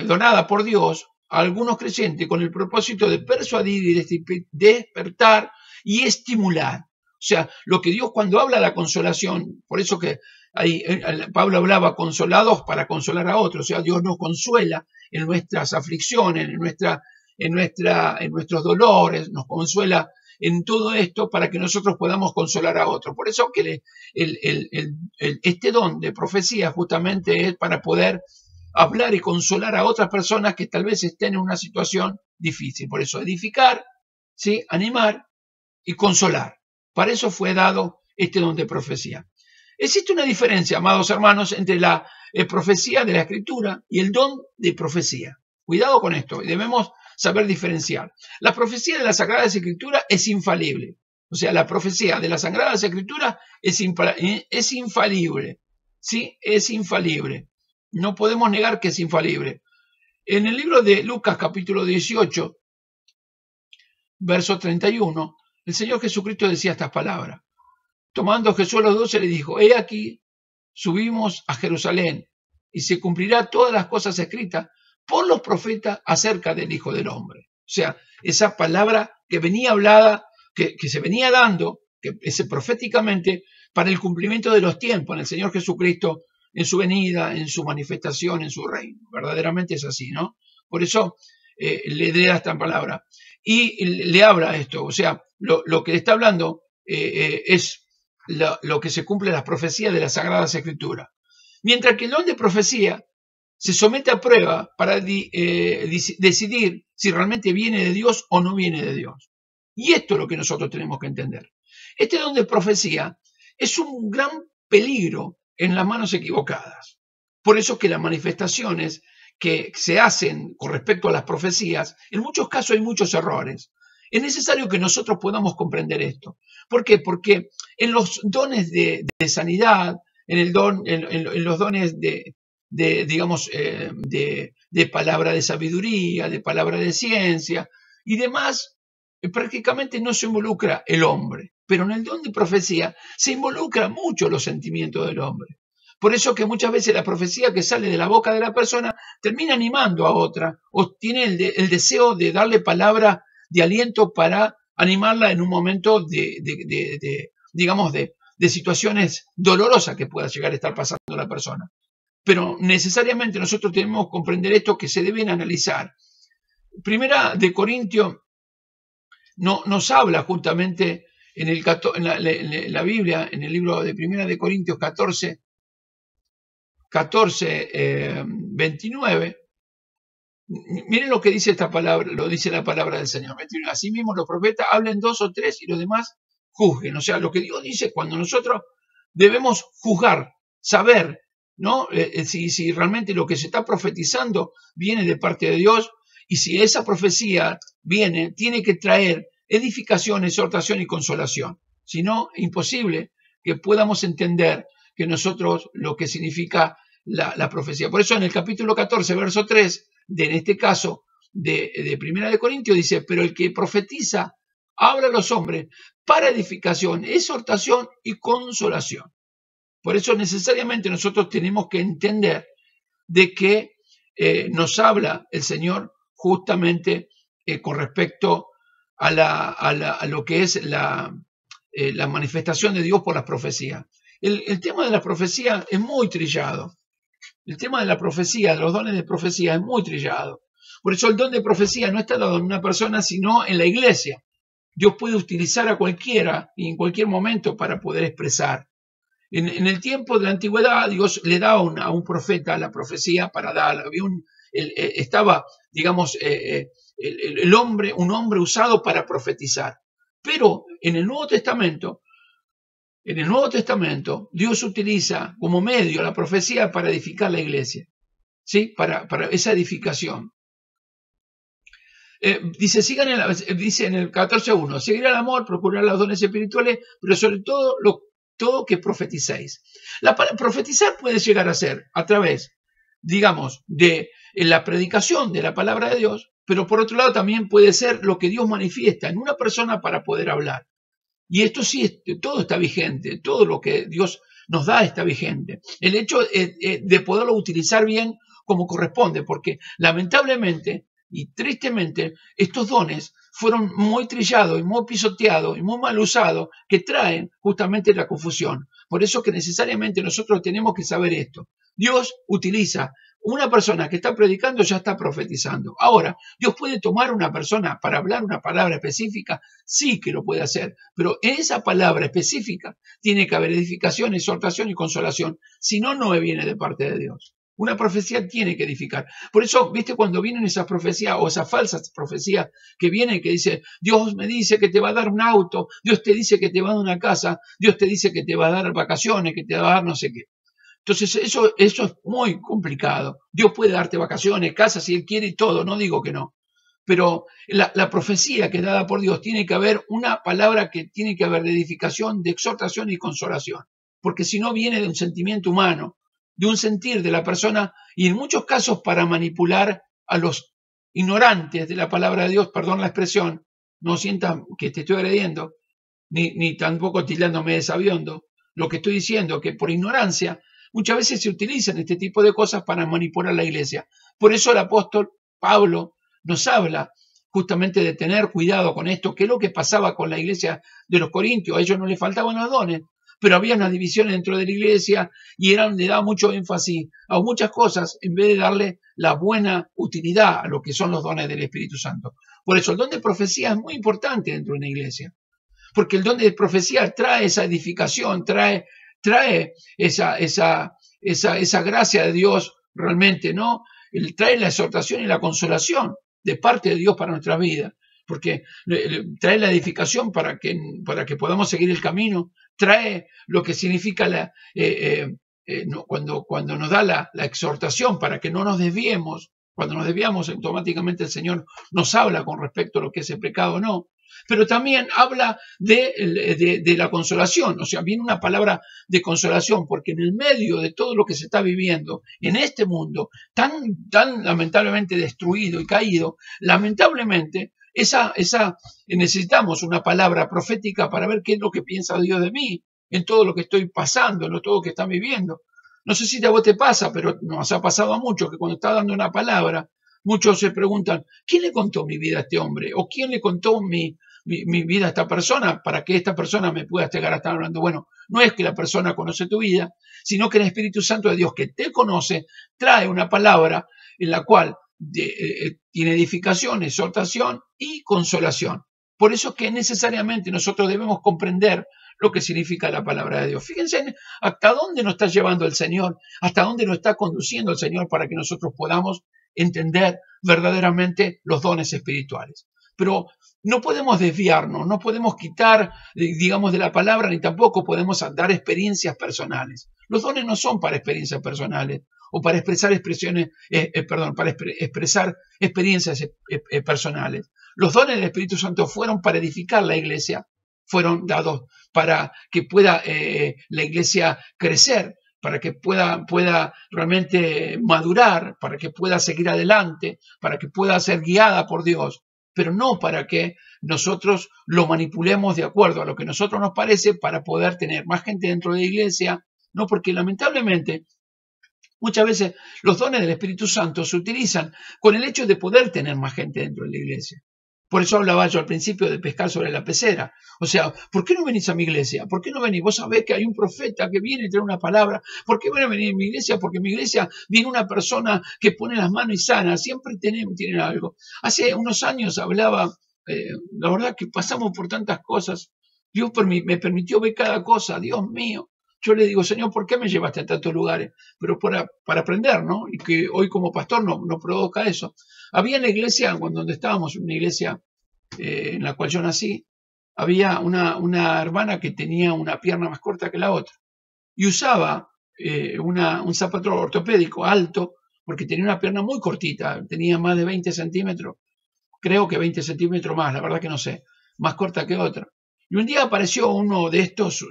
donada por Dios a algunos creyentes con el propósito de persuadir y despertar y estimular. O sea, lo que Dios cuando habla de la consolación, por eso que ahí Pablo hablaba consolados para consolar a otros. O sea, Dios nos consuela en nuestras aflicciones, en nuestros dolores, nos consuela en todo esto para que nosotros podamos consolar a otros. Por eso que este don de profecía justamente es para poder hablar y consolar a otras personas que tal vez estén en una situación difícil. Por eso edificar, ¿sí?, animar y consolar. Para eso fue dado este don de profecía. Existe una diferencia, amados hermanos, entre la profecía de la Escritura y el don de profecía. Cuidado con esto, debemos saber diferenciar. La profecía de las Sagradas Escrituras es infalible. O sea, la profecía de las Sagradas Escrituras es infalible. Sí, es infalible. No podemos negar que es infalible. En el libro de Lucas, capítulo 18, verso 31, el Señor Jesucristo decía estas palabras. Tomando Jesús a los 12, le dijo, he aquí, subimos a Jerusalén, y se cumplirá todas las cosas escritas por los profetas acerca del Hijo del Hombre. O sea, esa palabra que venía hablada, que se venía dando, que es proféticamente, para el cumplimiento de los tiempos en el Señor Jesucristo, en su venida, en su manifestación, en su reino. Verdaderamente es así, ¿no? Por eso le da esta palabra. Y le habla esto, o sea, lo que le está hablando es lo que se cumple en las profecías de las Sagradas Escrituras. Mientras que el don de profecía se somete a prueba para decidir si realmente viene de Dios o no viene de Dios. Y esto es lo que nosotros tenemos que entender. Este don de profecía es un gran peligro en las manos equivocadas. Por eso que las manifestaciones que se hacen con respecto a las profecías, en muchos casos hay muchos errores. Es necesario que nosotros podamos comprender esto. ¿Por qué? Porque en los dones de sanidad, en los dones de digamos, de palabra de sabiduría, de palabra de ciencia y demás, prácticamente no se involucra el hombre. Pero en el don de profecía se involucra mucho los sentimientos del hombre. Por eso que muchas veces la profecía que sale de la boca de la persona termina animando a otra o tiene el deseo de darle palabra de aliento para animarla en un momento digamos, de situaciones dolorosas que pueda llegar a estar pasando la persona. Pero necesariamente nosotros tenemos que comprender esto, que se deben analizar. Primera de Corintios nos habla justamente en la Biblia, en el libro de Primera de Corintios 14, 29. Miren lo que dice esta palabra, lo dice la palabra del Señor. Asimismo los profetas hablen 2 o 3 y los demás juzguen. O sea, lo que Dios dice cuando nosotros debemos juzgar, saber, ¿no? Si realmente lo que se está profetizando viene de parte de Dios, y si esa profecía viene, tiene que traer edificación, exhortación y consolación. Si no, imposible que podamos entender que nosotros lo que significa la profecía. Por eso en el capítulo 14, verso 3, en este caso de Primera de Corintios, dice: pero el que profetiza habla a los hombres para edificación, exhortación y consolación. Por eso necesariamente nosotros tenemos que entender de que nos habla el Señor justamente con respecto a lo que es la manifestación de Dios por las profecías. El tema de la profecía es muy trillado. El tema de la profecía, de los dones de profecía, es muy trillado. Por eso el don de profecía no está dado en una persona, sino en la iglesia. Dios puede utilizar a cualquiera y en cualquier momento para poder expresar. En el tiempo de la antigüedad, Dios le da a un profeta la profecía para dar. Estaba, digamos, un hombre usado para profetizar. Pero en el Nuevo Testamento, Dios utiliza como medio la profecía para edificar la iglesia, ¿sí? Para esa edificación. Dice en el 14.1, seguir el amor, procurar los dones espirituales, pero sobre todo que profeticéis. Profetizar puede llegar a ser a través, digamos, de la predicación de la palabra de Dios, pero por otro lado también puede ser lo que Dios manifiesta en una persona para poder hablar. Y esto sí, todo está vigente, todo lo que Dios nos da está vigente. El hecho de poderlo utilizar bien como corresponde, porque lamentablemente y tristemente estos dones fueron muy trillados y muy pisoteados y muy mal usados, que traen justamente la confusión. Por eso que necesariamente nosotros tenemos que saber esto. Dios utiliza una persona que está predicando, ya está profetizando. Ahora, Dios puede tomar una persona para hablar una palabra específica, sí que lo puede hacer, pero en esa palabra específica tiene que haber edificación, exhortación y consolación, si no, no viene de parte de Dios. Una profecía tiene que edificar. Por eso, viste, cuando vienen esas profecías o esas falsas profecías que vienen, que dice: Dios me dice que te va a dar un auto, Dios te dice que te va a dar una casa, Dios te dice que te va a dar vacaciones, que te va a dar no sé qué. Entonces eso es muy complicado. Dios puede darte vacaciones, casa, si Él quiere y todo, no digo que no. Pero la profecía que es dada por Dios tiene que haber una palabra que tiene que haber de edificación, de exhortación y consolación. Porque si no viene de un sentimiento humano, de un sentir de la persona, y en muchos casos para manipular a los ignorantes de la palabra de Dios, perdón la expresión, no sientan que te estoy agrediendo, ni tampoco tildándome de sabiondo. Lo que estoy diciendo, que por ignorancia muchas veces se utilizan este tipo de cosas para manipular la iglesia. Por eso el apóstol Pablo nos habla justamente de tener cuidado con esto, que es lo que pasaba con la iglesia de los Corintios. A ellos no les faltaban los dones, pero había una división dentro de la iglesia y le daba mucho énfasis a muchas cosas en vez de darle la buena utilidad a lo que son los dones del Espíritu Santo. Por eso el don de profecía es muy importante dentro de una iglesia, porque el don de profecía trae esa edificación, trae esa gracia de Dios realmente, ¿no? Trae la exhortación y la consolación de parte de Dios para nuestra vida, porque trae la edificación para que podamos seguir el camino, trae lo que significa cuando nos da la exhortación para que no nos desviemos. Cuando nos desviamos, automáticamente el Señor nos habla con respecto a lo que es el pecado o no. pero también habla de la consolación, o sea, viene una palabra de consolación, porque en el medio de todo lo que se está viviendo en este mundo, tan lamentablemente destruido y caído, lamentablemente, necesitamos una palabra profética para ver qué es lo que piensa Dios de mí, en todo lo que estoy pasando, en todo lo que está viviendo. No sé si a vos te pasa, pero nos ha pasado a muchos que cuando está dando una palabra, muchos se preguntan, ¿quién le contó mi vida a este hombre? ¿O quién le contó mi vida a esta persona para que esta persona me pueda llegar a estar hablando? Bueno, no es que la persona conoce tu vida, sino que el Espíritu Santo de Dios que te conoce trae una palabra en la cual tiene edificación, exhortación y consolación. Por eso es que necesariamente nosotros debemos comprender lo que significa la palabra de Dios. Fíjense hasta dónde nos está llevando el Señor, hasta dónde nos está conduciendo el Señor para que nosotros podamos entender verdaderamente los dones espirituales. Pero no podemos desviarnos, no podemos quitar, digamos, de la palabra, ni tampoco podemos dar experiencias personales. Los dones no son para experiencias personales o para expresar expresar experiencias personales. Los dones del Espíritu Santo fueron para edificar la iglesia, fueron dados para que pueda la iglesia crecer, para que pueda realmente madurar, para que pueda seguir adelante, para que pueda ser guiada por Dios, pero no para que nosotros lo manipulemos de acuerdo a lo que a nosotros nos parece para poder tener más gente dentro de la iglesia, no, porque lamentablemente muchas veces los dones del Espíritu Santo se utilizan con el hecho de poder tener más gente dentro de la iglesia. Por eso hablaba yo al principio de pescar sobre la pecera. O sea, ¿por qué no venís a mi iglesia? ¿Por qué no venís? Vos sabés que hay un profeta que viene y trae una palabra. ¿Por qué van a venir a mi iglesia? Porque en mi iglesia viene una persona que pone las manos y sana. Siempre tienen algo. Hace unos años hablaba, la verdad que pasamos por tantas cosas. Dios me permitió ver cada cosa, Dios mío. Yo le digo, Señor, ¿por qué me llevaste a tantos lugares? Pero para aprender, ¿no? Y que hoy como pastor no provoca eso. Había en la iglesia, donde estábamos, una iglesia en la cual yo nací, había una hermana que tenía una pierna más corta que la otra y usaba un zapato ortopédico alto porque tenía una pierna muy cortita, tenía más de 20 centímetros, creo que 20 centímetros más, la verdad que no sé, más corta que otra. Y un día apareció uno de estos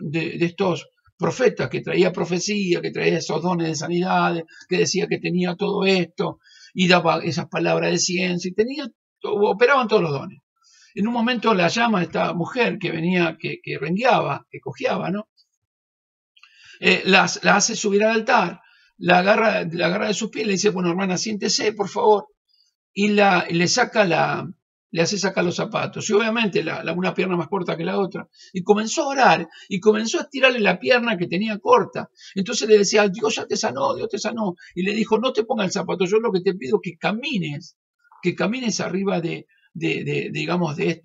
profetas que traía profecía, que traía esos dones de sanidad, que decía que tenía todo esto y daba esas palabras de ciencia y operaban todos los dones. En un momento la llama a esta mujer que venía, que rengueaba, que cojeaba, ¿no? La hace subir al altar, la agarra de sus pies, le dice, bueno, hermana, siéntese, por favor, y le hace sacar los zapatos. Y obviamente una pierna más corta que la otra. Y comenzó a orar, y comenzó a estirarle la pierna que tenía corta. Entonces le decía, Dios ya te sanó, Dios te sanó. Y le dijo, no te ponga el zapato, yo lo que te pido es que camines arriba digamos, de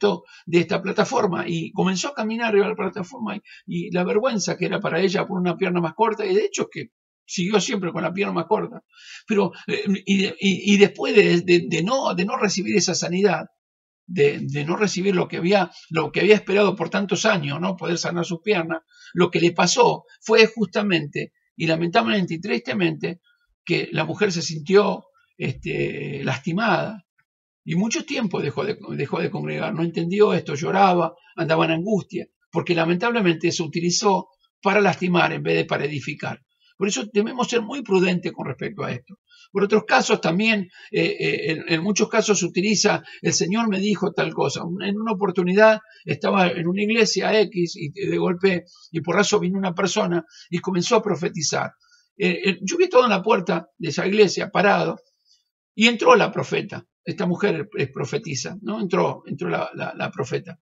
esta plataforma. Y comenzó a caminar arriba de la plataforma y la vergüenza que era para ella por una pierna más corta, y de hecho es que siguió siempre con la pierna más corta. Pero, y después de no recibir esa sanidad, de no recibir lo que había esperado por tantos años, ¿no? Poder sanar sus piernas, lo que le pasó fue justamente, y lamentablemente y tristemente, que la mujer se sintió lastimada. Y mucho tiempo dejó de congregar, no entendió esto, lloraba, andaba en angustia, porque lamentablemente se utilizó para lastimar en vez de para edificar. Por eso debemos ser muy prudentes con respecto a esto. Por otros casos también, en muchos casos se utiliza, el Señor me dijo tal cosa. En una oportunidad estaba en una iglesia X y de golpe y porrazo vino una persona y comenzó a profetizar. Yo vi todo en la puerta de esa iglesia parado y entró la profeta. Esta mujer profetiza, ¿no? Entró la profeta.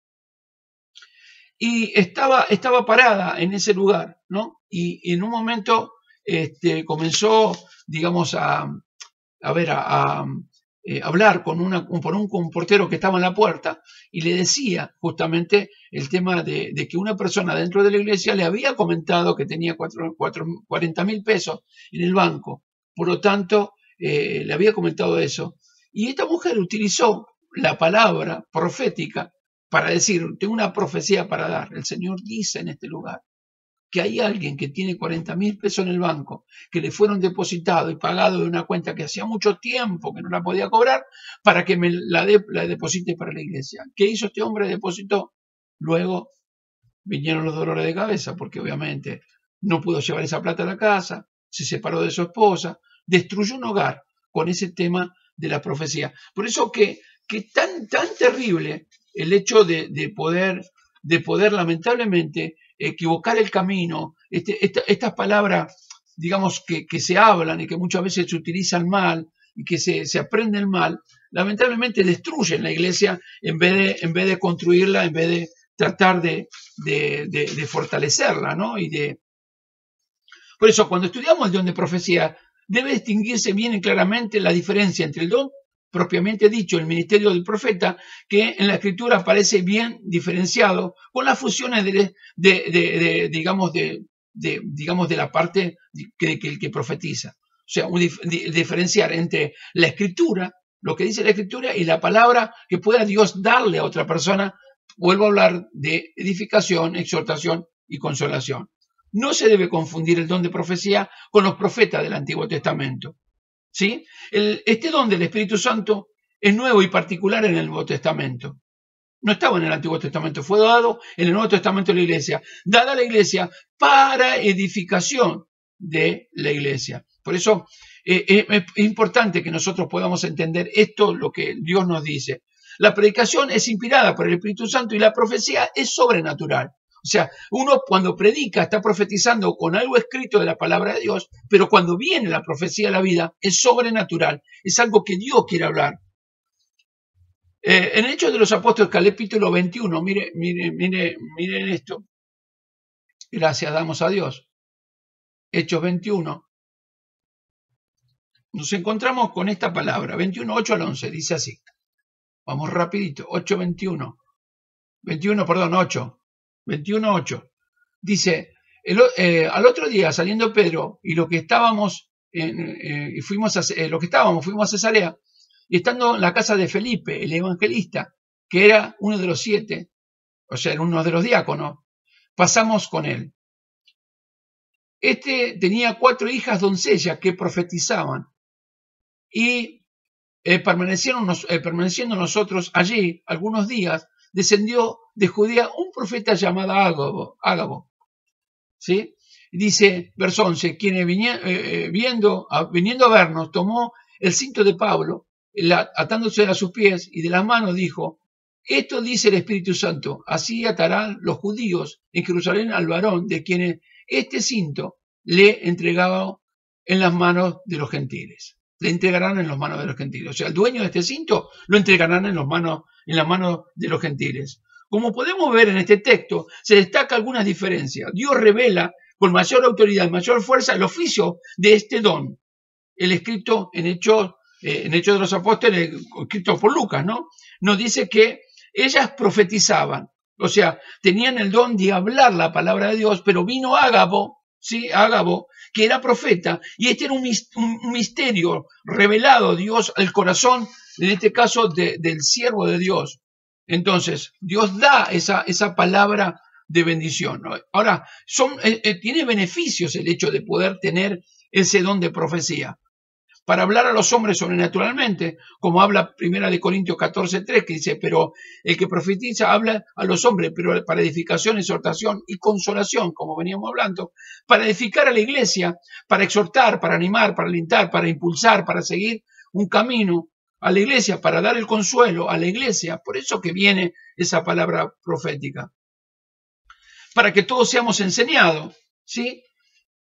Y estaba parada en ese lugar, ¿no? Y en un momento comenzó, digamos, a hablar con un portero que estaba en la puerta y le decía justamente el tema de que una persona dentro de la iglesia le había comentado que tenía 40.000 pesos en el banco. Por lo tanto, le había comentado eso. Y esta mujer utilizó la palabra profética para decir, tengo una profecía para dar. El Señor dice en este lugar que hay alguien que tiene 40.000 pesos en el banco, que le fueron depositados y pagados de una cuenta que hacía mucho tiempo que no la podía cobrar, para que me la deposite para la iglesia. ¿Qué hizo este hombre? Depositó. Luego vinieron los dolores de cabeza, porque obviamente no pudo llevar esa plata a la casa, se separó de su esposa, destruyó un hogar con ese tema de la profecía. Por eso que tan terrible el hecho de poder lamentablemente equivocar el camino, estas palabras, digamos, que se hablan y que muchas veces se utilizan mal y que se aprenden mal, lamentablemente destruyen la iglesia en vez de construirla, en vez de tratar de fortalecerla, ¿no? Por eso, cuando estudiamos el don de profecía, debe distinguirse bien y claramente la diferencia entre el don propiamente dicho, el ministerio del profeta, que en la escritura aparece bien diferenciado con las funciones digamos, de la parte que profetiza. O sea, diferenciar entre la escritura, lo que dice la escritura, y la palabra que pueda Dios darle a otra persona. Vuelvo a hablar de edificación, exhortación y consolación. No se debe confundir el don de profecía con los profetas del Antiguo Testamento. ¿Sí? Este don del Espíritu Santo es nuevo y particular en el Nuevo Testamento. No estaba en el Antiguo Testamento, fue dado en el Nuevo Testamento a la iglesia, dada a la iglesia para edificación de la iglesia. Por eso es importante que nosotros podamos entender esto, lo que Dios nos dice. La predicación es inspirada por el Espíritu Santo y la profecía es sobrenatural. O sea, uno cuando predica está profetizando con algo escrito de la palabra de Dios, pero cuando viene la profecía a la vida es sobrenatural, es algo que Dios quiere hablar. En Hechos de los Apóstoles, capítulo 21, miren esto. Gracias damos a Dios. Hechos 21. Nos encontramos con esta palabra, 21, 8 al 11, dice así. Vamos rapidito, 8, 21. 21, perdón, 8. 21.8. Dice, al otro día saliendo Pedro y fuimos a Cesarea, y estando en la casa de Felipe, el evangelista, que era uno de los 7, o sea, uno de los diáconos, pasamos con él. Este tenía 4 hijas doncellas que profetizaban, y permaneciendo nosotros allí algunos días, descendió de Judea un profeta llamado Ágabo. ¿Sí? Dice, verso 11, quien viniendo a vernos, tomó el cinto de Pablo, atándose a sus pies y de las manos, dijo, esto dice el Espíritu Santo, así atarán los judíos en Jerusalén al varón de quienes este cinto le entregaba en las manos de los gentiles. Le entregarán en las manos de los gentiles. O sea, el dueño de este cinto lo entregarán en las manos de los gentiles. Como podemos ver en este texto, se destaca algunas diferencias. Dios revela con mayor autoridad y mayor fuerza el oficio de este don. El escrito en Hechos de los Apóstoles, escrito por Lucas, ¿no? Nos dice que ellas profetizaban. O sea, tenían el don de hablar la palabra de Dios, pero vino Ágabo, ¿sí? Ágabo, que era profeta, y este era un misterio revelado Dios al corazón, en este caso del siervo de Dios. Entonces, Dios da esa palabra de bendición, ¿no? Ahora, tiene beneficios el hecho de poder tener ese don de profecía. Para hablar a los hombres sobrenaturalmente, como habla 1 Corintios 14:3, que dice, pero el que profetiza habla a los hombres, pero para edificación, exhortación y consolación, como veníamos hablando, para edificar a la iglesia, para exhortar, para animar, para alentar, para impulsar, para seguir un camino a la iglesia, para dar el consuelo a la iglesia. Por eso que viene esa palabra profética. Para que todos seamos enseñados, ¿sí?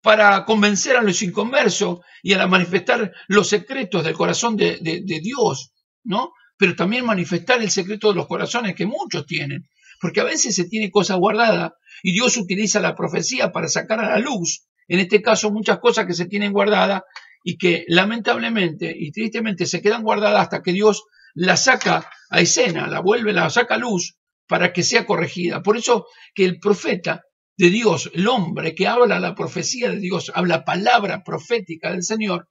Para convencer a los inconversos y a manifestar los secretos del corazón de Dios, ¿no? Pero también manifestar el secreto de los corazones que muchos tienen, porque a veces se tiene cosas guardadas y Dios utiliza la profecía para sacar a la luz, en este caso muchas cosas que se tienen guardadas y que lamentablemente y tristemente se quedan guardadas hasta que Dios la saca a escena, la saca a luz para que sea corregida. Por eso que el profeta de Dios, el hombre que habla la profecía de Dios, habla palabra profética del Señor,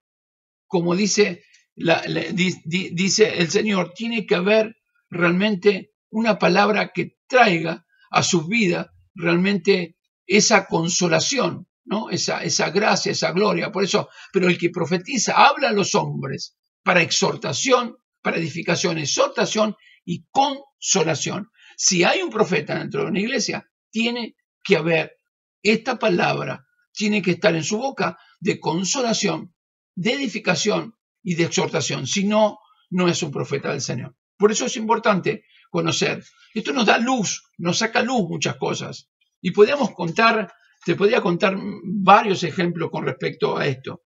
como dice el Señor, tiene que haber realmente una palabra que traiga a su vida realmente esa consolación, ¿no? Esa gracia, esa gloria. Por eso, pero el que profetiza habla a los hombres para exhortación, para edificación, exhortación y consolación. Si hay un profeta dentro de una iglesia, tiene que haber esta palabra, tiene que estar en su boca de consolación, de edificación y de exhortación. Si no, no es un profeta del Señor. Por eso es importante conocer. Esto nos da luz, nos saca luz muchas cosas. Y podríamos contar, te podría contar varios ejemplos con respecto a esto.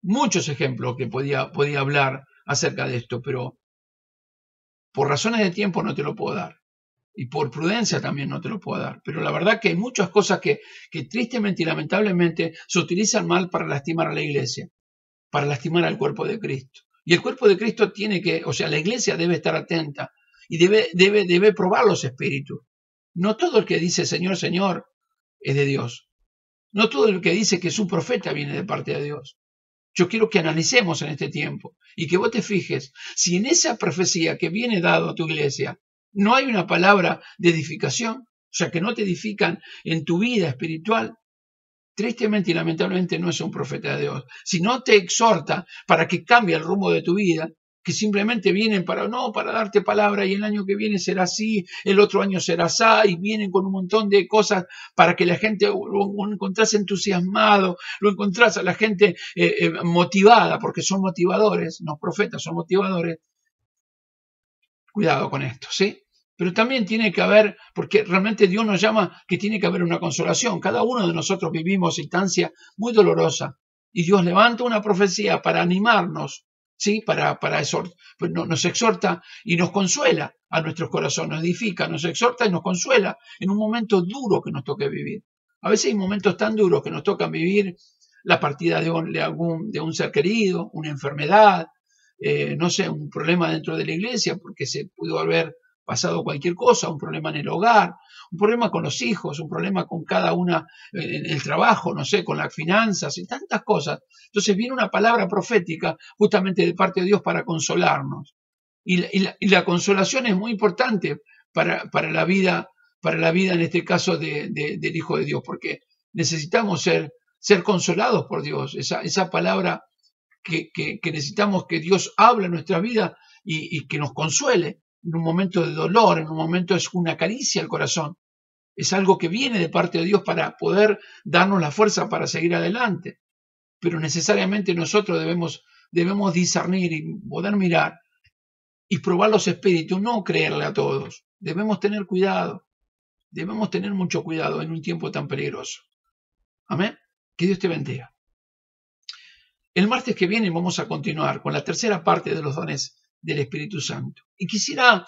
Muchos ejemplos que podía hablar acerca de esto, pero por razones de tiempo no te lo puedo dar. Y por prudencia también no te lo puedo dar. Pero la verdad que hay muchas cosas que tristemente y lamentablemente se utilizan mal para lastimar a la iglesia, para lastimar al cuerpo de Cristo. Y el cuerpo de Cristo tiene que, o sea, la iglesia debe estar atenta y debe probar los espíritus. No todo el que dice Señor, Señor es de Dios. No todo el que dice que es un profeta viene de parte de Dios. Yo quiero que analicemos en este tiempo y que vos te fijes si en esa profecía que viene dado a tu iglesia no hay una palabra de edificación, o sea, que no te edifican en tu vida espiritual. Tristemente y lamentablemente no es un profeta de Dios. Si no te exhorta para que cambie el rumbo de tu vida, que simplemente vienen para darte palabra y el año que viene será así, el otro año será así, y vienen con un montón de cosas para que la gente lo encontrás entusiasmado, lo encontrás a la gente motivada, porque son motivadores, los profetas son motivadores. Cuidado con esto, ¿sí? Pero también tiene que haber, porque realmente Dios nos llama que tiene que haber una consolación. Cada uno de nosotros vivimos instancias muy dolorosas y Dios levanta una profecía para animarnos, ¿sí? Nos exhorta y nos consuela a nuestros corazones, nos edifica, nos exhorta y nos consuela en un momento duro que nos toque vivir. A veces hay momentos tan duros que nos tocan vivir la partida de un ser querido, una enfermedad, no sé, un problema dentro de la iglesia porque se pudo haber pasado cualquier cosa, un problema en el hogar, un problema con los hijos, un problema con cada una en el trabajo, no sé, con las finanzas y tantas cosas. Entonces viene una palabra profética justamente de parte de Dios para consolarnos. Y la consolación es muy importante para la vida en este caso del Hijo de Dios, porque necesitamos ser consolados por Dios. Esa palabra que necesitamos que Dios hable en nuestra vida y que nos consuele en un momento de dolor, en un momento es una caricia al corazón. Es algo que viene de parte de Dios para poder darnos la fuerza para seguir adelante. Pero necesariamente nosotros debemos discernir y poder mirar y probar los espíritus, no creerle a todos. Debemos tener cuidado. Debemos tener mucho cuidado en un tiempo tan peligroso. Amén. Que Dios te bendiga. El martes que viene vamos a continuar con la tercera parte de los dones del Espíritu Santo. Y quisiera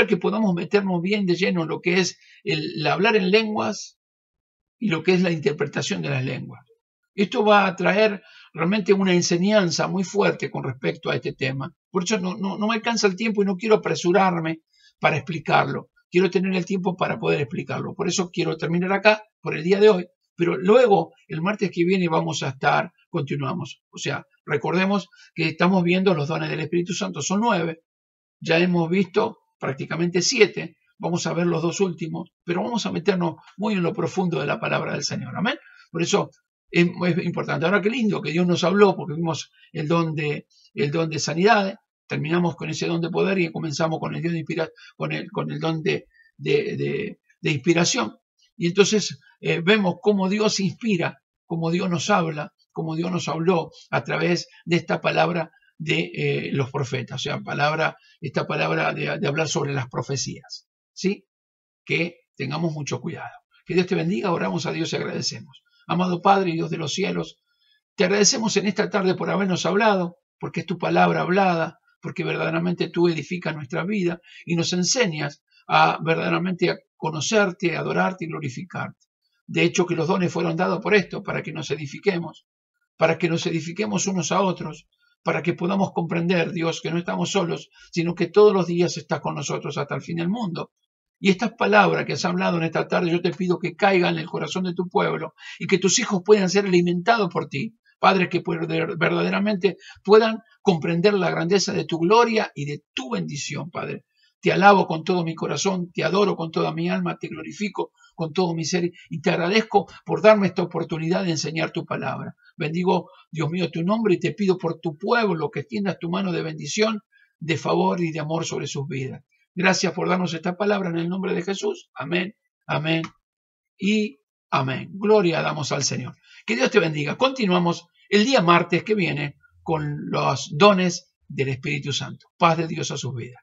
que podamos meternos bien de lleno en lo que es el hablar en lenguas y lo que es la interpretación de las lenguas. Esto va a traer realmente una enseñanza muy fuerte con respecto a este tema. Por eso no me alcanza el tiempo y no quiero apresurarme para explicarlo. Quiero tener el tiempo para poder explicarlo. Por eso quiero terminar acá por el día de hoy. Pero luego, el martes que viene continuamos. O sea, recordemos que estamos viendo los dones del Espíritu Santo, son 9. Ya hemos visto prácticamente 7. Vamos a ver los 2 últimos, pero vamos a meternos muy en lo profundo de la palabra del Señor. Amén. Por eso es importante. Ahora qué lindo que Dios nos habló, porque vimos el don de sanidad, terminamos con ese don de poder y comenzamos con el don de inspiración. Y entonces vemos cómo Dios inspira, cómo Dios nos habla, cómo Dios nos habló a través de esta palabra de los profetas, o sea, esta palabra de hablar sobre las profecías, ¿sí? Que tengamos mucho cuidado. Que Dios te bendiga, oramos a Dios y agradecemos. Amado Padre y Dios de los cielos, te agradecemos en esta tarde por habernos hablado, porque es tu palabra hablada, porque verdaderamente tú edificas nuestra vida y nos enseñas a verdaderamente conocerte, adorarte y glorificarte. De hecho, que los dones fueron dados por esto, para que nos edifiquemos unos a otros, para que podamos comprender, Dios, que no estamos solos, sino que todos los días estás con nosotros hasta el fin del mundo. Y estas palabras que has hablado en esta tarde, yo te pido que caigan en el corazón de tu pueblo y que tus hijos puedan ser alimentados por ti. Padre, que verdaderamente puedan comprender la grandeza de tu gloria y de tu bendición, Padre. Te alabo con todo mi corazón, te adoro con toda mi alma, te glorifico con todo mi ser y te agradezco por darme esta oportunidad de enseñar tu palabra. Bendigo, Dios mío, tu nombre y te pido por tu pueblo que extiendas tu mano de bendición, de favor y de amor sobre sus vidas. Gracias por darnos esta palabra en el nombre de Jesús. Amén, amén y amén. Gloria damos al Señor. Que Dios te bendiga. Continuamos el día martes que viene con los dones del Espíritu Santo. Paz de Dios a sus vidas.